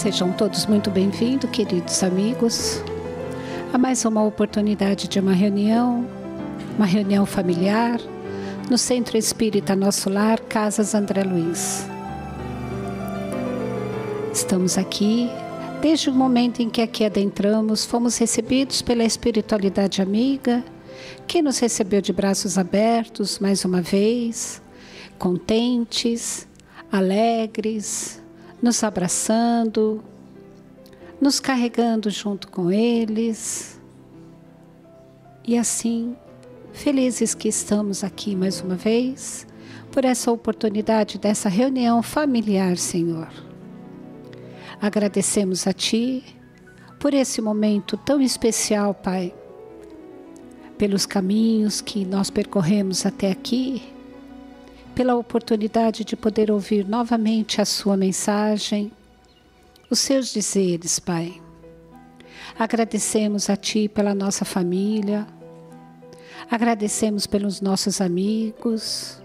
Sejam todos muito bem-vindos, queridos amigos, a mais uma oportunidade de uma reunião familiar, no Centro Espírita Nosso Lar, Casas André Luiz. Estamos aqui, desde o momento em que aqui adentramos, fomos recebidos pela espiritualidade amiga, que nos recebeu de braços abertos, mais uma vez, contentes, alegres, nos abraçando, nos carregando junto com eles. E assim, felizes que estamos aqui mais uma vez, por essa oportunidade dessa reunião familiar, Senhor. Agradecemos a Ti por esse momento tão especial, Pai, pelos caminhos que nós percorremos até aqui, pela oportunidade de poder ouvir novamente a Sua mensagem, os Seus dizeres, Pai. Agradecemos a Ti pela nossa família, agradecemos pelos nossos amigos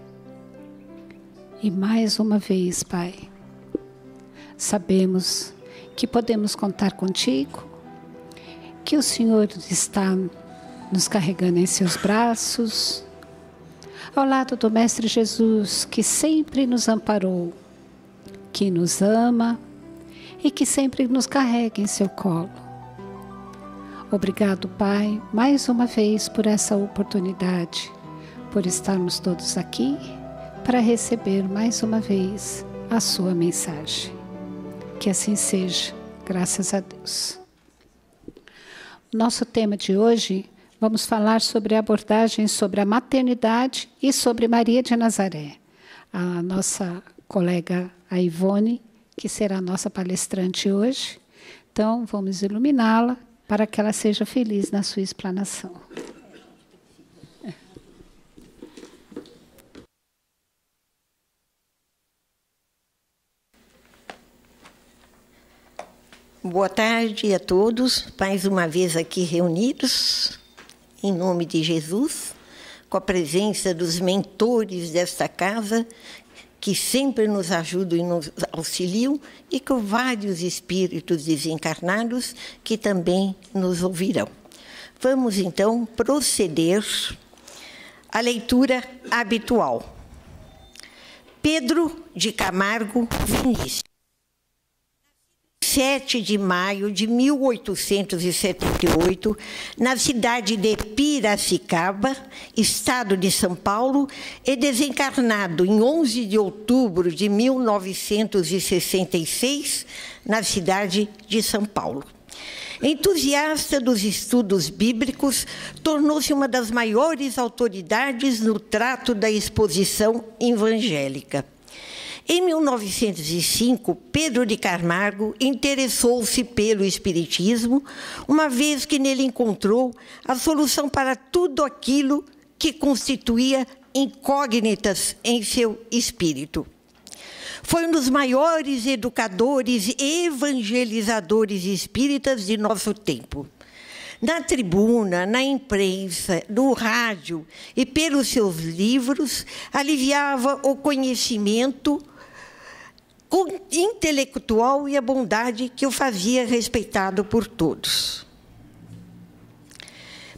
e mais uma vez, Pai, sabemos que podemos contar contigo, que o Senhor está nos carregando em seus braços, ao lado do Mestre Jesus, que sempre nos amparou, que nos ama e que sempre nos carrega em seu colo. Obrigado, Pai, mais uma vez por essa oportunidade, por estarmos todos aqui para receber mais uma vez a sua mensagem. Que assim seja, graças a Deus. Nosso tema de hoje, vamos falar sobre a abordagem sobre a maternidade e sobre Maria de Nazaré. A nossa colega, a Ivone, que será a nossa palestrante hoje. Então, vamos iluminá-la para que ela seja feliz na sua explanação. Boa tarde a todos, mais uma vez aqui reunidos, em nome de Jesus, com a presença dos mentores desta casa, que sempre nos ajudam e nos auxiliam, e com vários espíritos desencarnados que também nos ouvirão. Vamos, então, proceder à leitura habitual. Pedro de Camargo Vinícius. 7 de maio de 1878, na cidade de Piracicaba, estado de São Paulo, e desencarnado em 11 de outubro de 1966, na cidade de São Paulo. Entusiasta dos estudos bíblicos, tornou-se uma das maiores autoridades no trato da exposição evangélica. Em 1905, Pedro de Camargo interessou-se pelo Espiritismo, uma vez que nele encontrou a solução para tudo aquilo que constituía incógnitas em seu espírito. Foi um dos maiores educadores e evangelizadores espíritas de nosso tempo. Na tribuna, na imprensa, no rádio e pelos seus livros, aliviava o conhecimento intelectual e a bondade que o fazia respeitado por todos.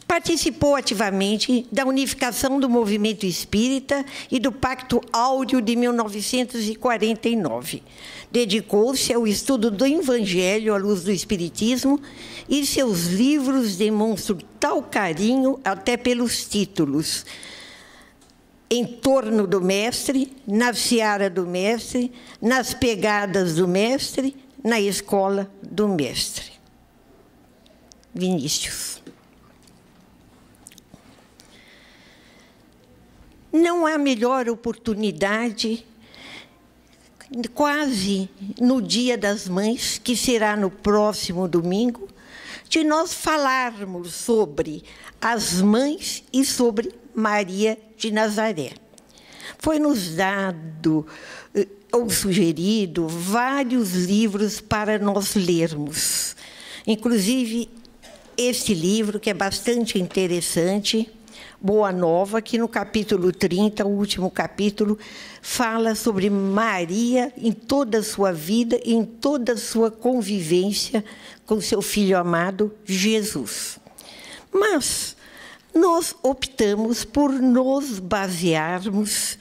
Participou ativamente da unificação do movimento espírita e do Pacto Áureo de 1949. Dedicou-se ao estudo do Evangelho à luz do Espiritismo e seus livros demonstram tal carinho até pelos títulos: Em torno do Mestre, na seara do Mestre, nas pegadas do Mestre, na escola do Mestre. Vinícius. Não há melhor oportunidade, quase no Dia das Mães, que será no próximo domingo, de nós falarmos sobre as mães e sobre Maria de Nazaré. Foi-nos dado ou sugerido vários livros para nós lermos. Inclusive, este livro, que é bastante interessante, Boa Nova, que no capítulo 30, o último capítulo, fala sobre Maria em toda a sua vida, em toda a sua convivência com seu filho amado, Jesus. Mas nós optamos por nos basearmos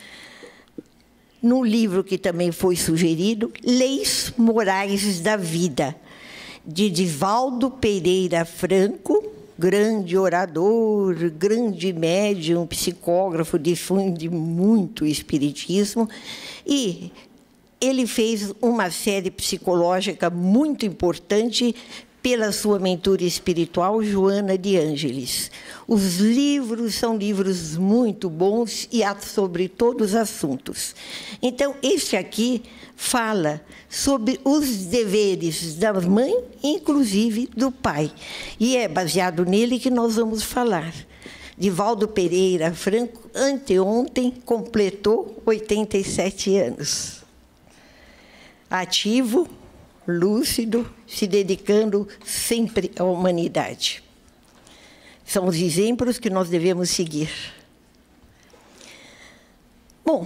num livro que também foi sugerido, Leis Morais da Vida, de Divaldo Pereira Franco, grande orador, grande médium, psicógrafo, difunde muito espiritismo, e ele fez uma série psicológica muito importante pela sua mentora espiritual, Joana de Ângeles. Os livros são livros muito bons e sobre todos os assuntos. Então, este aqui fala sobre os deveres da mãe, inclusive do pai. E é baseado nele que nós vamos falar. Divaldo Pereira Franco, anteontem, completou 87 anos. Ativo, lúcido, se dedicando sempre à humanidade. São os exemplos que nós devemos seguir. Bom,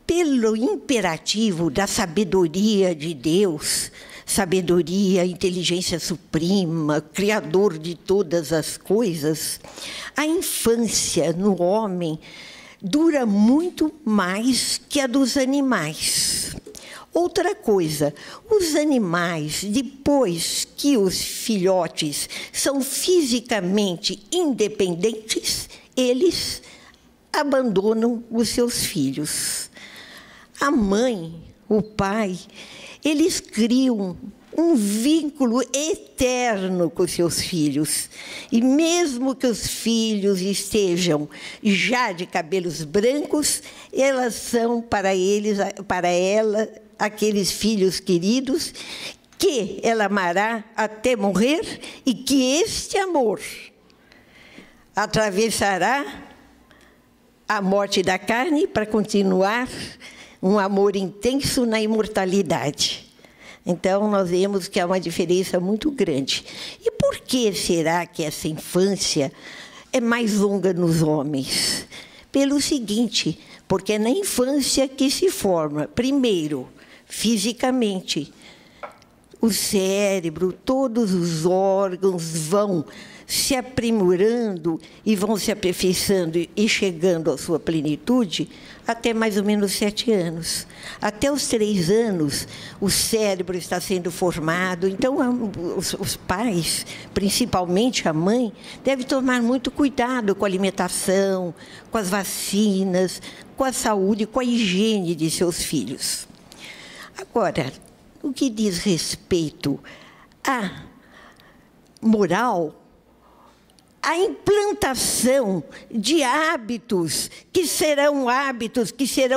pelo imperativo da sabedoria de Deus, sabedoria, inteligência suprema, criador de todas as coisas, a infância no homem dura muito mais que a dos animais. Outra coisa, os animais, depois que os filhotes são fisicamente independentes, eles abandonam os seus filhos. A mãe, o pai, eles criam um vínculo eterno com os seus filhos. E mesmo que os filhos estejam já de cabelos brancos, elas são para ela, aqueles filhos queridos, que ela amará até morrer e que este amor atravessará a morte da carne para continuar um amor intenso na imortalidade. Então, nós vemos que há uma diferença muito grande. E por que será que essa infância é mais longa nos homens? Pelo seguinte, porque é na infância que se forma, primeiro, fisicamente, o cérebro, todos os órgãos vão se aprimorando e vão se aperfeiçoando e chegando à sua plenitude até mais ou menos 7 anos. Até os 3 anos, o cérebro está sendo formado. Então, os pais, principalmente a mãe, devem tomar muito cuidado com a alimentação, com as vacinas, com a saúde, com a higiene de seus filhos. Agora, o que diz respeito à moral, a implantação de hábitos que serão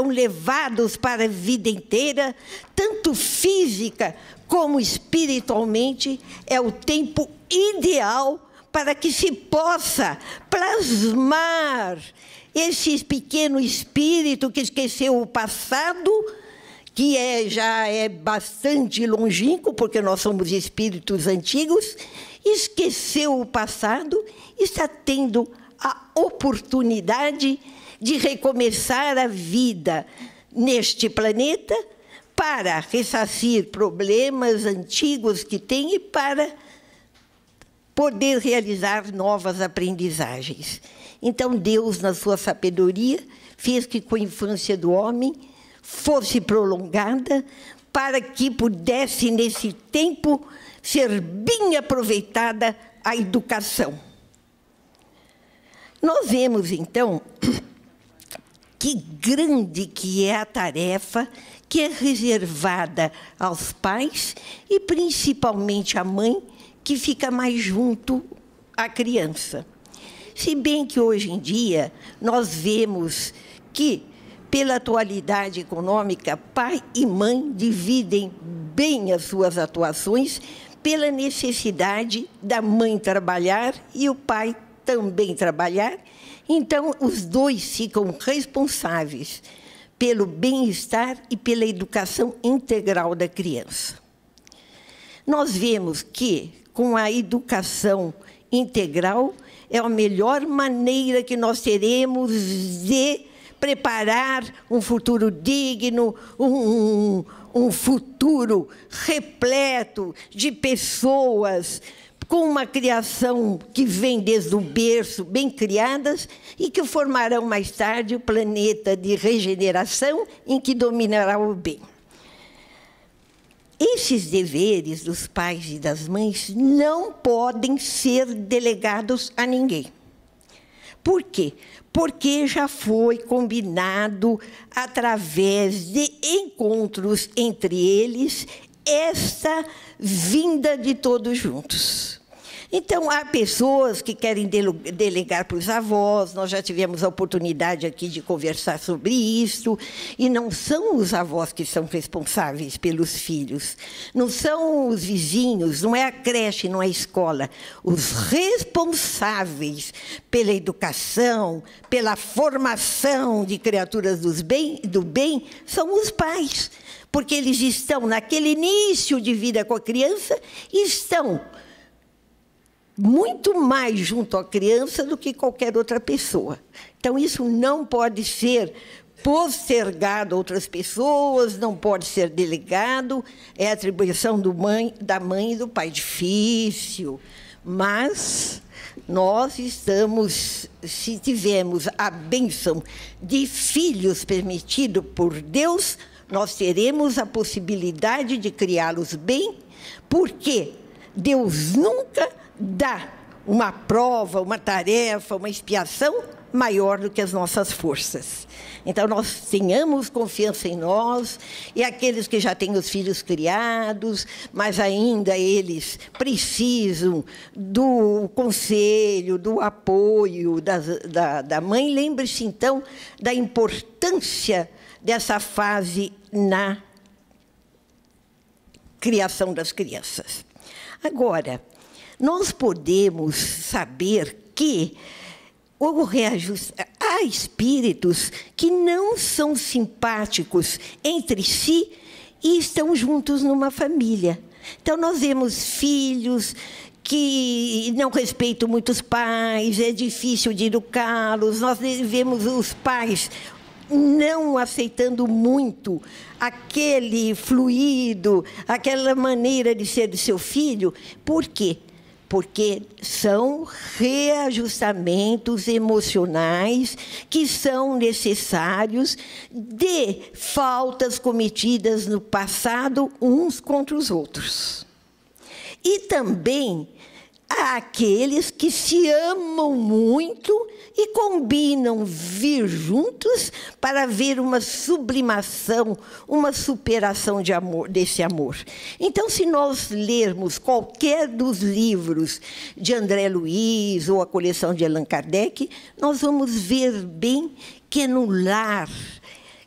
levados para a vida inteira, tanto física como espiritualmente, é o tempo ideal para que se possa plasmar esse pequeno espírito que esqueceu o passado, que já é bastante longínquo, porque nós somos espíritos antigos, esqueceu o passado, está tendo a oportunidade de recomeçar a vida neste planeta para ressarcir problemas antigos que tem e para poder realizar novas aprendizagens. Então, Deus, na sua sabedoria, fez que com a infância do homem fosse prolongada para que pudesse, nesse tempo, ser bem aproveitada a educação. Nós vemos, então, que grande que é a tarefa que é reservada aos pais e, principalmente, à mãe, que fica mais junto à criança. Se bem que, hoje em dia, nós vemos que, pela atualidade econômica, pai e mãe dividem bem as suas atuações pela necessidade da mãe trabalhar e o pai também trabalhar. Então, os dois ficam responsáveis pelo bem-estar e pela educação integral da criança. Nós vemos que, com a educação integral é a melhor maneira que nós teremos de preparar um futuro digno, um futuro repleto de pessoas com uma criação que vem desde o berço, bem criadas, e que formarão mais tarde o planeta de regeneração em que dominará o bem. Esses deveres dos pais e das mães não podem ser delegados a ninguém. Por quê? Porque já foi combinado, através de encontros entre eles, esta vinda de todos juntos. Então, há pessoas que querem delegar para os avós, nós já tivemos a oportunidade aqui de conversar sobre isso, e não são os avós que são responsáveis pelos filhos, não são os vizinhos, não é a creche, não é a escola. Os responsáveis pela educação, pela formação de criaturas do bem, são os pais, porque eles estão naquele início de vida com a criança e estão muito mais junto à criança do que qualquer outra pessoa. Então, isso não pode ser postergado a outras pessoas, não pode ser delegado, é atribuição da mãe e do pai. Difícil, mas nós estamos, se tivermos a bênção de filhos permitido por Deus, nós teremos a possibilidade de criá-los bem, porque Deus nunca dá uma prova, uma tarefa, uma expiação maior do que as nossas forças. Então, nós tenhamos confiança em nós, e aqueles que já têm os filhos criados, mas ainda eles precisam do conselho, do apoio da mãe, lembre-se, então, da importância dessa fase na criação das crianças. Agora, nós podemos saber que há espíritos que não são simpáticos entre si e estão juntos numa família. Então, nós vemos filhos que não respeitam muito os pais, é difícil de educá-los, nós vemos os pais não aceitando muito aquele fluido, aquela maneira de ser de seu filho. Por quê? Porque são reajustamentos emocionais que são necessários de faltas cometidas no passado uns contra os outros. E também há aqueles que se amam muito e combinam vir juntos para ver uma sublimação, uma superação de amor, desse amor. Então, se nós lermos qualquer dos livros de André Luiz ou a coleção de Allan Kardec, nós vamos ver bem que é no lar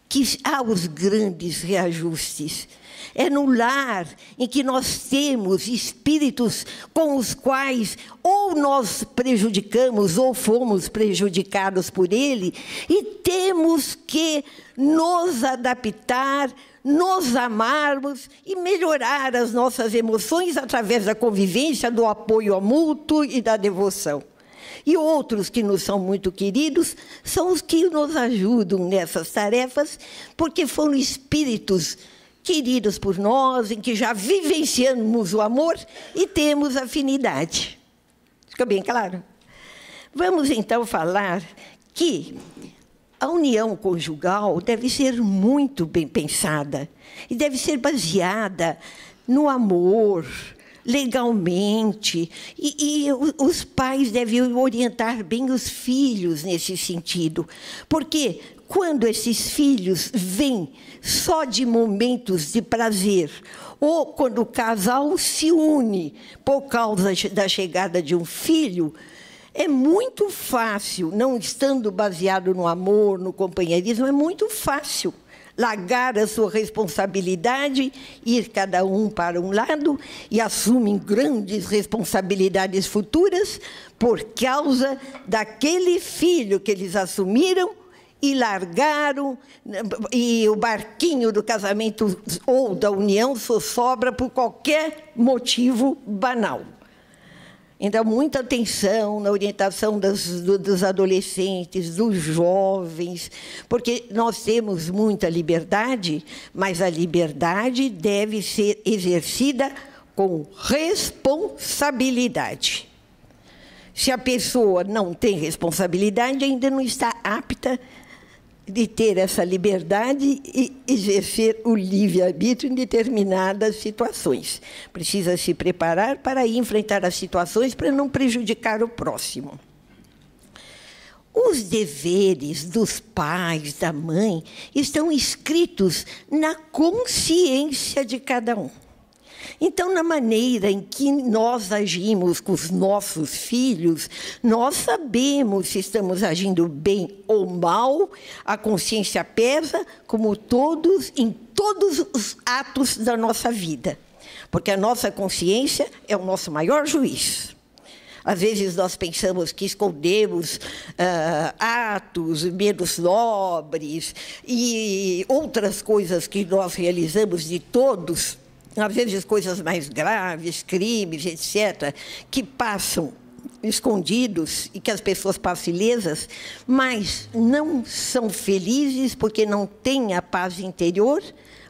que há os grandes reajustes. É no lar em que nós temos espíritos com os quais ou nós prejudicamos ou fomos prejudicados por ele, e temos que nos adaptar, nos amarmos e melhorar as nossas emoções através da convivência, do apoio ao mútuo e da devoção. E outros que nos são muito queridos são os que nos ajudam nessas tarefas, porque foram espíritos queridos por nós, em que já vivenciamos o amor e temos afinidade. Fica bem claro? Vamos, então, falar que a união conjugal deve ser muito bem pensada e deve ser baseada no amor, legalmente, e os pais devem orientar bem os filhos nesse sentido, porque quando esses filhos vêm só de momentos de prazer, ou quando o casal se une por causa da chegada de um filho, é muito fácil, não estando baseado no amor, no companheirismo, é muito fácil largar a sua responsabilidade, ir cada um para um lado e assumem grandes responsabilidades futuras por causa daquele filho que eles assumiram e largaram, e o barquinho do casamento ou da união só sobra por qualquer motivo banal. Então, muita atenção na orientação dos adolescentes, dos jovens, porque nós temos muita liberdade, mas a liberdade deve ser exercida com responsabilidade. Se a pessoa não tem responsabilidade, ainda não está apta de ter essa liberdade e exercer o livre-arbítrio em determinadas situações. Precisa se preparar para enfrentar as situações para não prejudicar o próximo. Os deveres dos pais, da mãe, estão escritos na consciência de cada um. Então, na maneira em que nós agimos com os nossos filhos, nós sabemos se estamos agindo bem ou mal, a consciência pesa em todos os atos da nossa vida, porque a nossa consciência é o nosso maior juiz. Às vezes nós pensamos que escondemos atos menos nobres e outras coisas que nós realizamos de todos, às vezes coisas mais graves, crimes, etc., que passam escondidos e que as pessoas passam ilesas, mas não são felizes porque não têm a paz interior,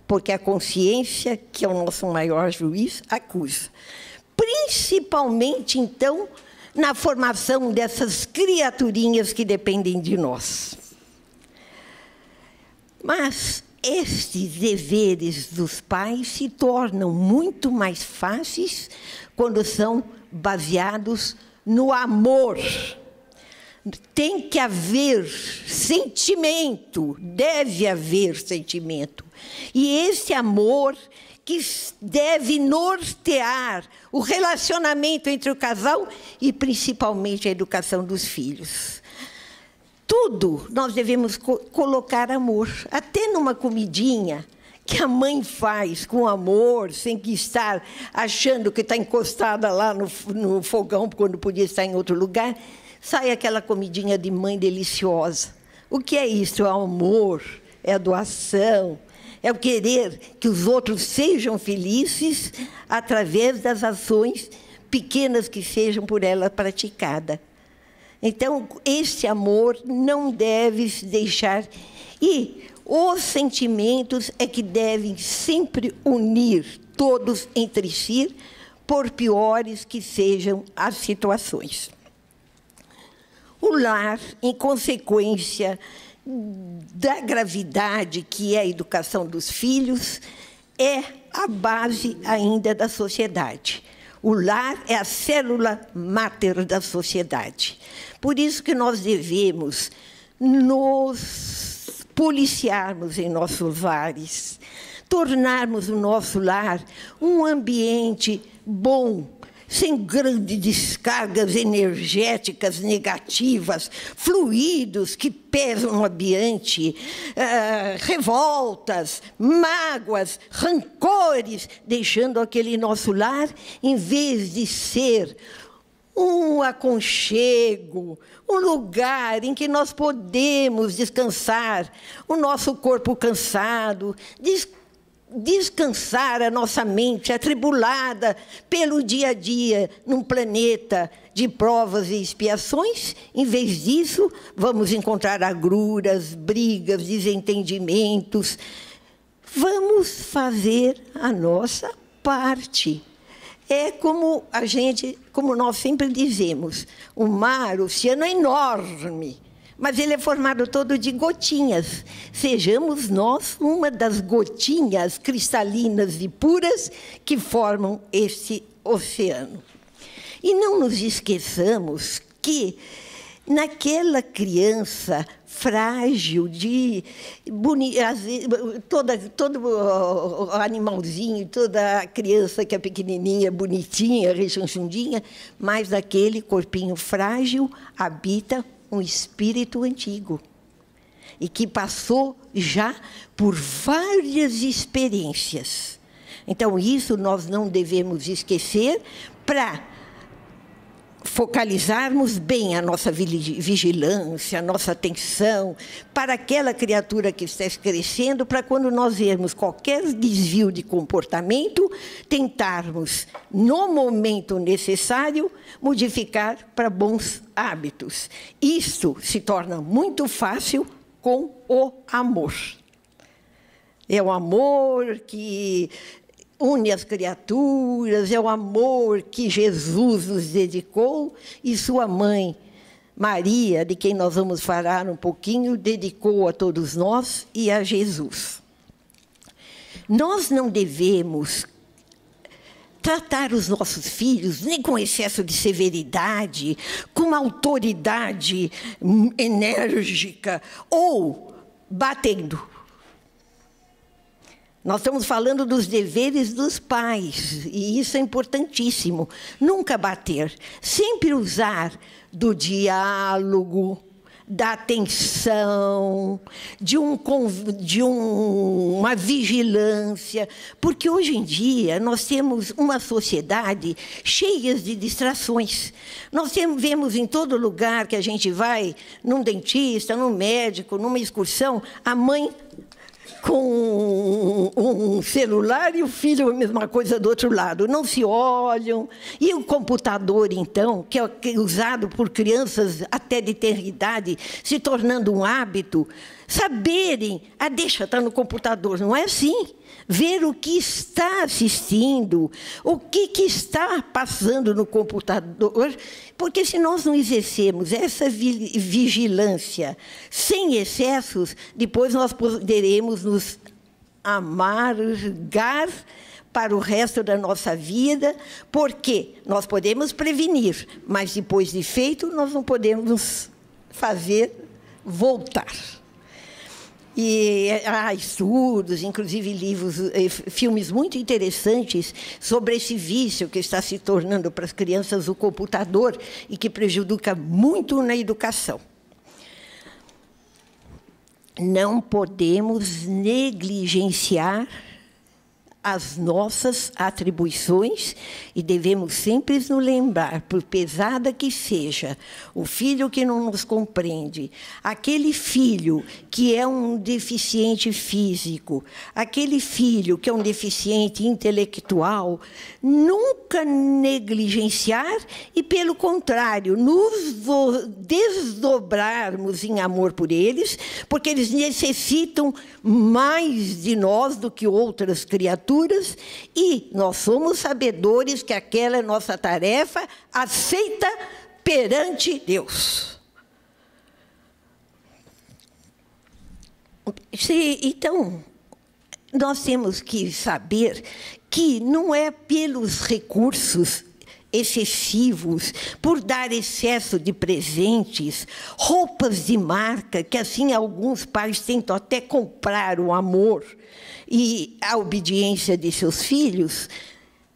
porque a consciência, que é o nosso maior juiz, acusa. Principalmente, então, na formação dessas criaturinhas que dependem de nós. Mas estes deveres dos pais se tornam muito mais fáceis quando são baseados no amor. Tem que haver sentimento, deve haver sentimento. E esse amor que deve nortear o relacionamento entre o casal e, principalmente, a educação dos filhos. Tudo nós devemos colocar amor, até numa comidinha que a mãe faz com amor, sem que estar achando que está encostada lá no fogão, quando podia estar em outro lugar, sai aquela comidinha de mãe deliciosa. O que é isso? É o amor, é a doação, é o querer que os outros sejam felizes através das ações pequenas que sejam por ela praticadas. Então, esse amor não deve se deixar. E os sentimentos é que devem sempre unir todos entre si, por piores que sejam as situações. O lar, em consequência da gravidade que é a educação dos filhos, é a base ainda da sociedade. O lar é a célula máter da sociedade. Por isso que nós devemos nos policiarmos em nossos lares, tornarmos o nosso lar um ambiente bom, sem grandes descargas energéticas negativas, fluidos que pesam no ambiente, revoltas, mágoas, rancores, deixando aquele nosso lar, em vez de ser um aconchego, um lugar em que nós podemos descansar o nosso corpo cansado, descansar a nossa mente atribulada pelo dia a dia num planeta de provas e expiações. Em vez disso, vamos encontrar agruras, brigas, desentendimentos. Vamos fazer a nossa parte. É como nós sempre dizemos, o mar, o oceano é enorme, mas ele é formado todo de gotinhas. Sejamos nós uma das gotinhas cristalinas e puras que formam esse oceano. E não nos esqueçamos que naquela criança frágil, todo animalzinho, toda criança que é pequenininha, bonitinha, rechonchudinha, mas naquele corpinho frágil habita um espírito antigo e que passou já por várias experiências. Então, isso nós não devemos esquecer para focalizarmos bem a nossa vigilância, a nossa atenção para aquela criatura que está crescendo, para quando nós vermos qualquer desvio de comportamento, tentarmos, no momento necessário, modificar para bons hábitos. Isso se torna muito fácil com o amor. É o amor que une as criaturas, é o amor que Jesus nos dedicou e sua mãe, Maria, de quem nós vamos falar um pouquinho, dedicou a todos nós e a Jesus. Nós não devemos tratar os nossos filhos nem com excesso de severidade, com uma autoridade enérgica ou batendo. Nós estamos falando dos deveres dos pais, e isso é importantíssimo. Nunca bater, sempre usar do diálogo, da atenção, de uma vigilância, porque hoje em dia nós temos uma sociedade cheia de distrações. Nós vemos em todo lugar que a gente vai, num dentista, num médico, numa excursão, a mãe com um celular e o filho a mesma coisa do outro lado. Não se olham. E o computador, então, que é usado por crianças até de ter idade, se tornando um hábito, saberem, deixa estar no computador. Não é assim. Ver o que está assistindo, o que está passando no computador, porque se nós não exercermos essa vigilância sem excessos, depois nós poderemos nos amargar para o resto da nossa vida, porque nós podemos prevenir, mas depois de feito, nós não podemos fazer voltar. E há estudos, inclusive livros, filmes muito interessantes sobre esse vício que está se tornando para as crianças o computador e que prejudica muito na educação. Não podemos negligenciar as nossas atribuições e devemos sempre nos lembrar, por pesada que seja, o filho que não nos compreende, aquele filho que é um deficiente físico, aquele filho que é um deficiente intelectual, nunca negligenciar e, pelo contrário, nos desdobrarmos em amor por eles, porque eles necessitam mais de nós do que outras criaturas, e nós somos sabedores que aquela é nossa tarefa aceita perante Deus. Então, nós temos que saber que não é pelos recursos excessivos, por dar excesso de presentes, roupas de marca, que assim alguns pais tentam até comprar o amor e a obediência de seus filhos,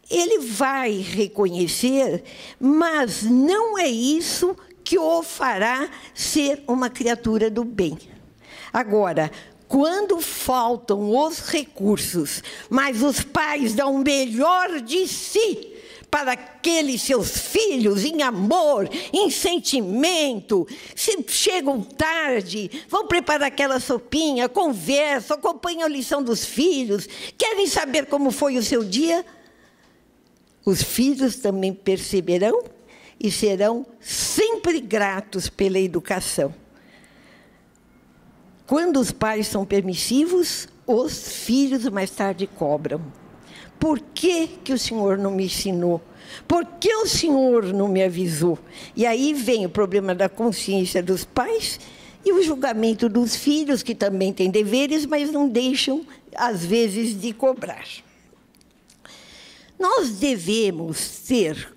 ele vai reconhecer, mas não é isso que o fará ser uma criatura do bem. Agora, quando faltam os recursos, mas os pais dão o melhor de si para aqueles seus filhos, em amor, em sentimento, se chegam tarde, vão preparar aquela sopinha, conversam, acompanham a lição dos filhos, querem saber como foi o seu dia, os filhos também perceberão e serão sempre gratos pela educação. Quando os pais são permissivos, os filhos mais tarde cobram. Por que que o Senhor não me ensinou? Por que o Senhor não me avisou? E aí vem o problema da consciência dos pais e o julgamento dos filhos, que também têm deveres, mas não deixam, às vezes, de cobrar. Nós devemos ter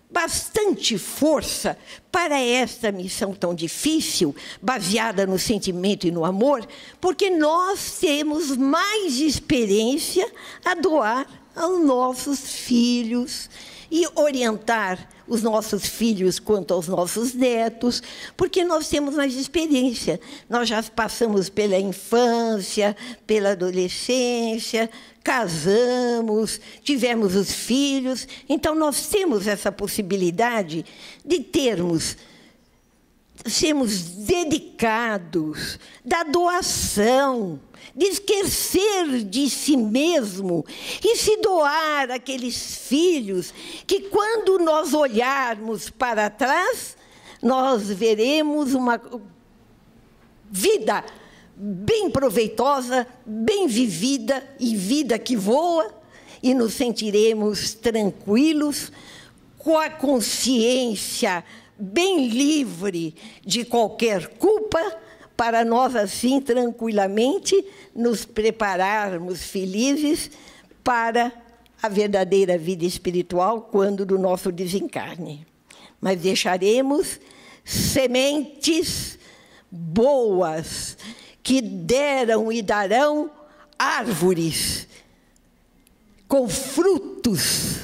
bastante força para esta missão tão difícil, baseada no sentimento e no amor, porque nós temos mais experiência a doar aos nossos filhos e orientar os nossos filhos quanto aos nossos netos, porque nós temos mais experiência. Nós já passamos pela infância, pela adolescência, casamos, tivemos os filhos. Então, nós temos essa possibilidade de sermos dedicados, da doação, de esquecer de si mesmo e se doar àqueles filhos que, quando nós olharmos para trás, nós veremos uma vida bem proveitosa, bem vivida e vida que voa, e nos sentiremos tranquilos, com a consciência bem livre de qualquer culpa, para nós, assim, tranquilamente, nos prepararmos felizes para a verdadeira vida espiritual quando do nosso desencarne. Mas deixaremos sementes boas, que deram e darão árvores com frutos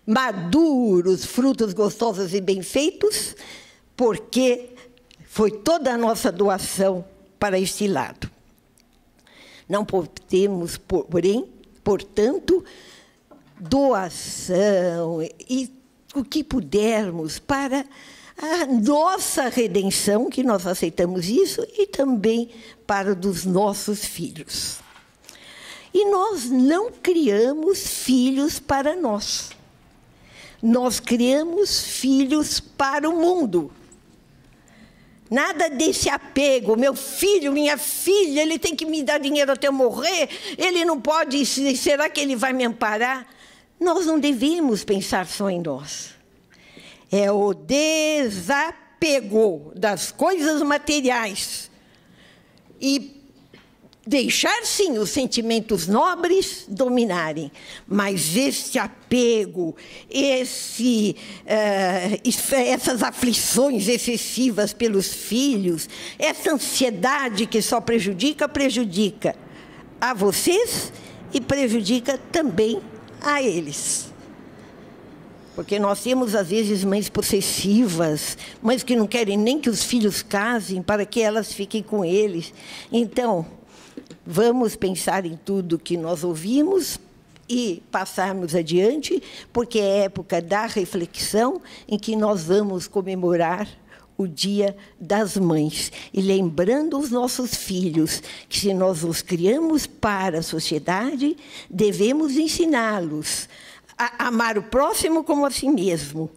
maduros, frutos gostosos e bem feitos, porque foi toda a nossa doação para este lado. Não podemos, porém, portanto, doação e o que pudermos para a nossa redenção, que nós aceitamos isso, e também para dos nossos filhos. E nós não criamos filhos para nós. Nós criamos filhos para o mundo. Nada desse apego, meu filho, minha filha, ele tem que me dar dinheiro até eu morrer, ele não pode, será que ele vai me amparar? Nós não devemos pensar só em nós. É o desapego das coisas materiais e deixar, sim, os sentimentos nobres dominarem, mas este apego, essas aflições excessivas pelos filhos, essa ansiedade que só prejudica a vocês e prejudica também a eles. Porque nós temos, às vezes, mães possessivas, mães que não querem nem que os filhos casem para que elas fiquem com eles. Então, vamos pensar em tudo que nós ouvimos e passarmos adiante, porque é época da reflexão em que nós vamos comemorar o Dia das Mães. E lembrando os nossos filhos que, se nós os criamos para a sociedade, devemos ensiná-los a amar o próximo como a si mesmo.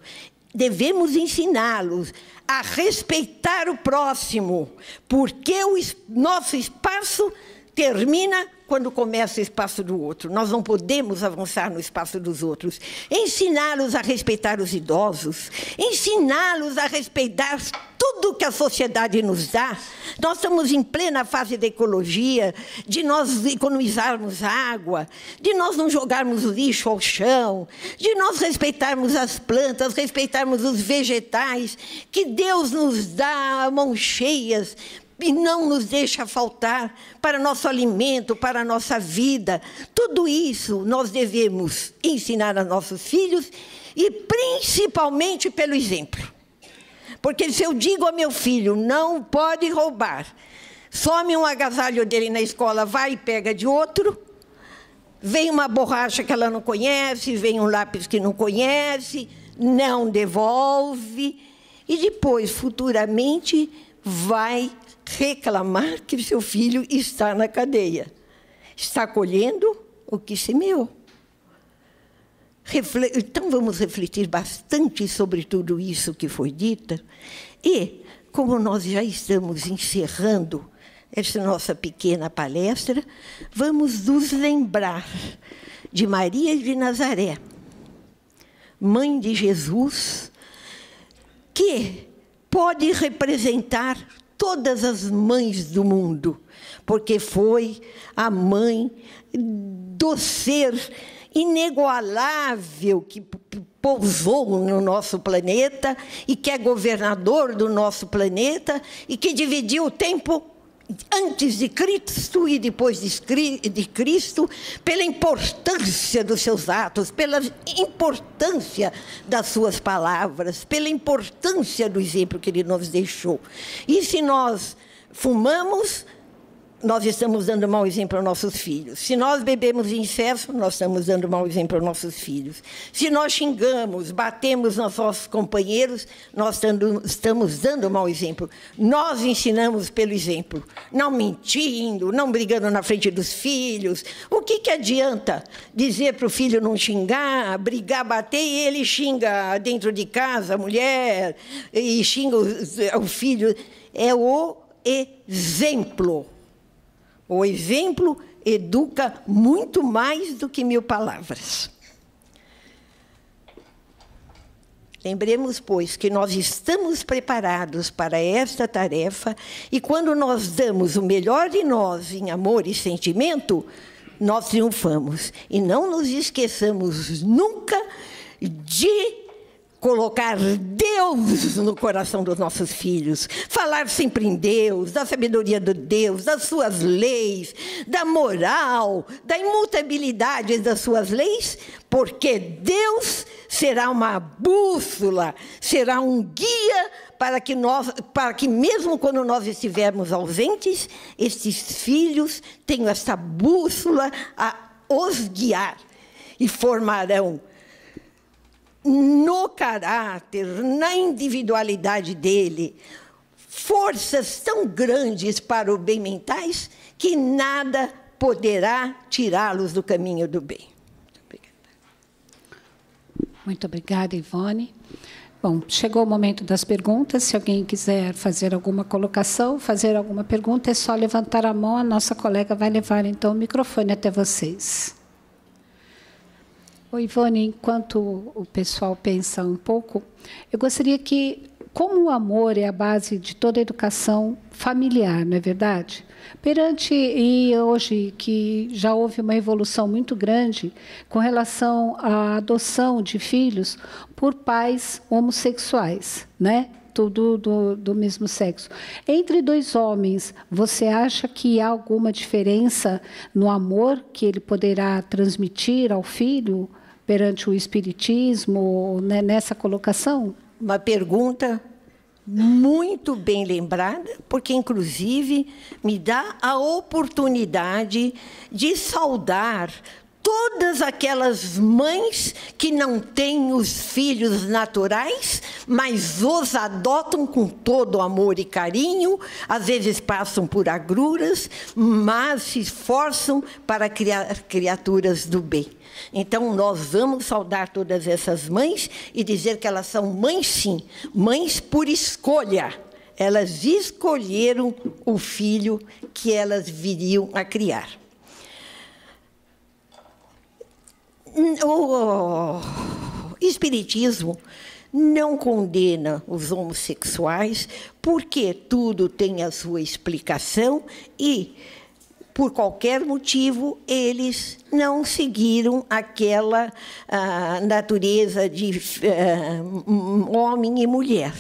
Devemos ensiná-los a respeitar o próximo, porque o nosso espaço termina quando começa o espaço do outro. Nós não podemos avançar no espaço dos outros. Ensiná-los a respeitar os idosos, ensiná-los a respeitar tudo que a sociedade nos dá. Nós estamos em plena fase da ecologia, de nós economizarmos água, de nós não jogarmos lixo ao chão, de nós respeitarmos as plantas, respeitarmos os vegetais, que Deus nos dá a mãos cheias, e não nos deixa faltar para nosso alimento, para a nossa vida. Tudo isso nós devemos ensinar a nossos filhos, e principalmente pelo exemplo. Porque se eu digo a meu filho, não pode roubar, some um agasalho dele na escola, vai e pega de outro, vem uma borracha que ela não conhece, vem um lápis que não conhece, não devolve, e depois, futuramente, vai reclamar que seu filho está na cadeia. Está colhendo o que semeou. Então, vamos refletir bastante sobre tudo isso que foi dito. E, como nós já estamos encerrando essa nossa pequena palestra, vamos nos lembrar de Maria de Nazaré, mãe de Jesus, que pode representar todas as mães do mundo, porque foi a mãe do ser inigualável que pousou no nosso planeta e que é governador do nosso planeta e que dividiu o tempo antes de Cristo e depois de Cristo, pela importância dos seus atos, pela importância das suas palavras, pela importância do exemplo que ele nos deixou. E se nós fumamos, nós estamos dando mau exemplo aos nossos filhos. Se nós bebemos em excesso, nós estamos dando mau exemplo aos nossos filhos. Se nós xingamos, batemos nos nossos companheiros, nós estamos dando mau exemplo. Nós ensinamos pelo exemplo, não mentindo, não brigando na frente dos filhos. O que adianta dizer para o filho não xingar, brigar, bater, e ele xinga dentro de casa a mulher, e xinga o filho? É o exemplo. O exemplo educa muito mais do que 1000 palavras. Lembremos, pois, que nós estamos preparados para esta tarefa e quando nós damos o melhor de nós em amor e sentimento, nós triunfamos. E não nos esqueçamos nunca de colocar Deus no coração dos nossos filhos, falar sempre em Deus, da sabedoria de Deus, das suas leis, da moral, da imutabilidade das suas leis, porque Deus será uma bússola, será um guia para que mesmo quando nós estivermos ausentes, estes filhos tenham esta bússola a os guiar e formarão no caráter, na individualidade dele, forças tão grandes para o bem mentais que nada poderá tirá-los do caminho do bem. Muito obrigada, Ivone. Bom, chegou o momento das perguntas. Se alguém quiser fazer alguma colocação, fazer alguma pergunta, é só levantar a mão. A nossa colega vai levar, então, o microfone até vocês. Ivone, enquanto o pessoal pensa um pouco, eu gostaria que, como o amor é a base de toda a educação familiar, não é verdade? E hoje que já houve uma evolução muito grande com relação à adoção de filhos por pais homossexuais, né? Tudo do mesmo sexo. Entre 2 homens, você acha que há alguma diferença no amor que ele poderá transmitir ao filho perante o espiritismo, né, nessa colocação? Uma pergunta muito bem lembrada, porque, inclusive, me dá a oportunidade de saudar todas aquelas mães que não têm os filhos naturais, mas os adotam com todo amor e carinho, às vezes passam por agruras, mas se esforçam para criar criaturas do bem. Então, nós vamos saudar todas essas mães e dizer que elas são mães, sim, mães por escolha. Elas escolheram o filho que elas viriam a criar. O Espiritismo não condena os homossexuais, porque tudo tem a sua explicação e, por qualquer motivo, eles não seguiram aquela natureza de homem e mulher.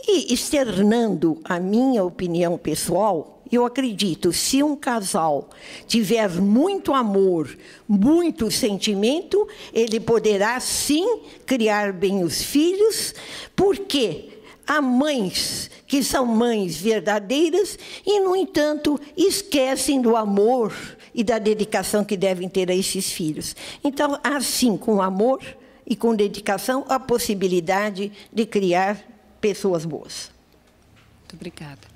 E, externando a minha opinião pessoal, eu acredito, se um casal tiver muito amor, muito sentimento, ele poderá, sim, criar bem os filhos, porque há mães que são mães verdadeiras e, no entanto, esquecem do amor e da dedicação que devem ter a esses filhos. Então, há, sim, com amor e com dedicação, a possibilidade de criar pessoas boas. Muito obrigada.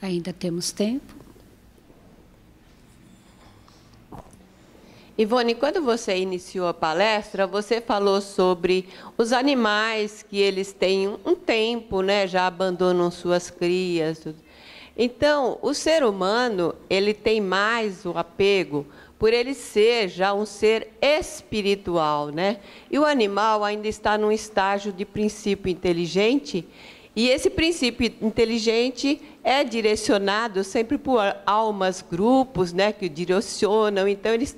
Ainda temos tempo. Ivone, quando você iniciou a palestra, você falou sobre os animais que eles têm um tempo, né, já abandonam suas crias. Então, o ser humano, ele tem mais o apego por ele ser já um ser espiritual, né? E o animal ainda está num estágio de princípio inteligente, e esse princípio inteligente é direcionado sempre por almas, grupos, né, que o direcionam. Então, eles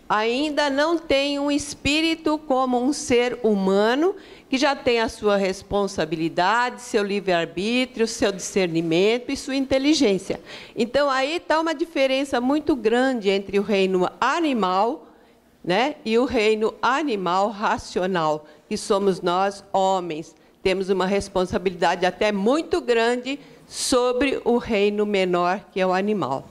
ainda não têm um espírito como um ser humano, que já tem a sua responsabilidade, seu livre-arbítrio, seu discernimento e sua inteligência. Então, aí está uma diferença muito grande entre o reino animal, né, e o reino animal racional, que somos nós, homens. Temos uma responsabilidade até muito grande sobre o reino menor, que é o animal.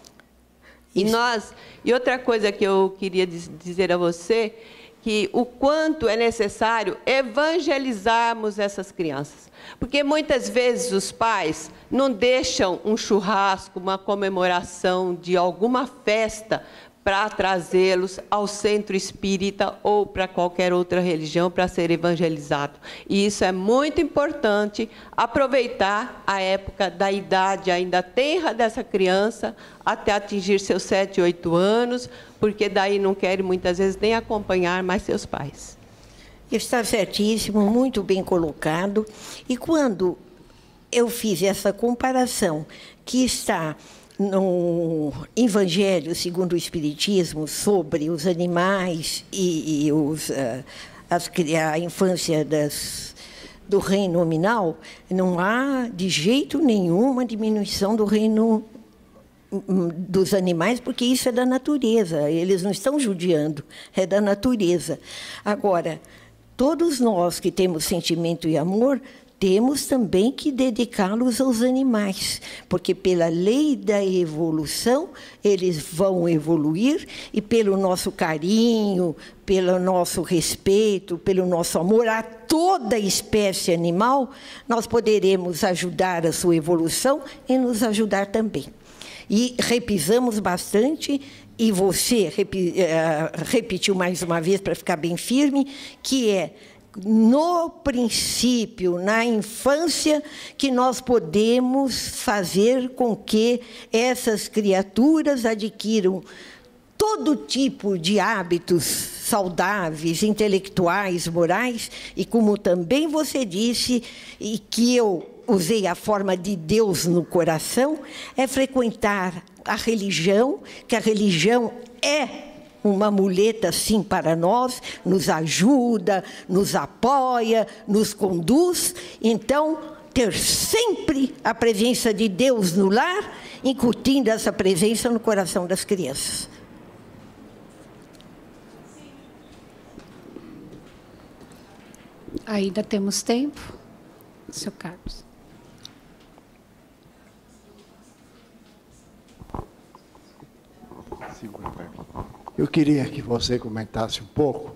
E outra coisa que eu queria dizer a você, que o quanto é necessário evangelizarmos essas crianças. Porque muitas vezes os pais não deixam um churrasco, uma comemoração de alguma festa para trazê-los ao centro espírita ou para qualquer outra religião para ser evangelizado. E isso é muito importante, aproveitar a época da idade ainda tenra dessa criança até atingir seus 7, 8 anos, porque daí não querem muitas vezes nem acompanhar mais seus pais. Está certíssimo, muito bem colocado. E quando eu fiz essa comparação que está no Evangelho segundo o Espiritismo sobre os animais e a infância do reino nominal, não há de jeito nenhum uma diminuição do reino dos animais, porque isso é da natureza, eles não estão judiando, é da natureza. Agora, todos nós que temos sentimento e amor, temos também que dedicá-los aos animais, porque pela lei da evolução, eles vão evoluir e pelo nosso carinho, pelo nosso respeito, pelo nosso amor a toda a espécie animal, nós poderemos ajudar a sua evolução e nos ajudar também. E repisamos bastante, e você repetiu mais uma vez para ficar bem firme, que é no princípio, na infância, que nós podemos fazer com que essas criaturas adquiram todo tipo de hábitos saudáveis, intelectuais, morais, e como também você disse, e que eu usei a forma de Deus no coração, é frequentar a religião, que a religião é uma muleta, sim, para nós, nos ajuda, nos apoia, nos conduz. Então, ter sempre a presença de Deus no lar, incutindo essa presença no coração das crianças. Ainda temos tempo, Sr. Carlos. Eu queria que você comentasse um pouco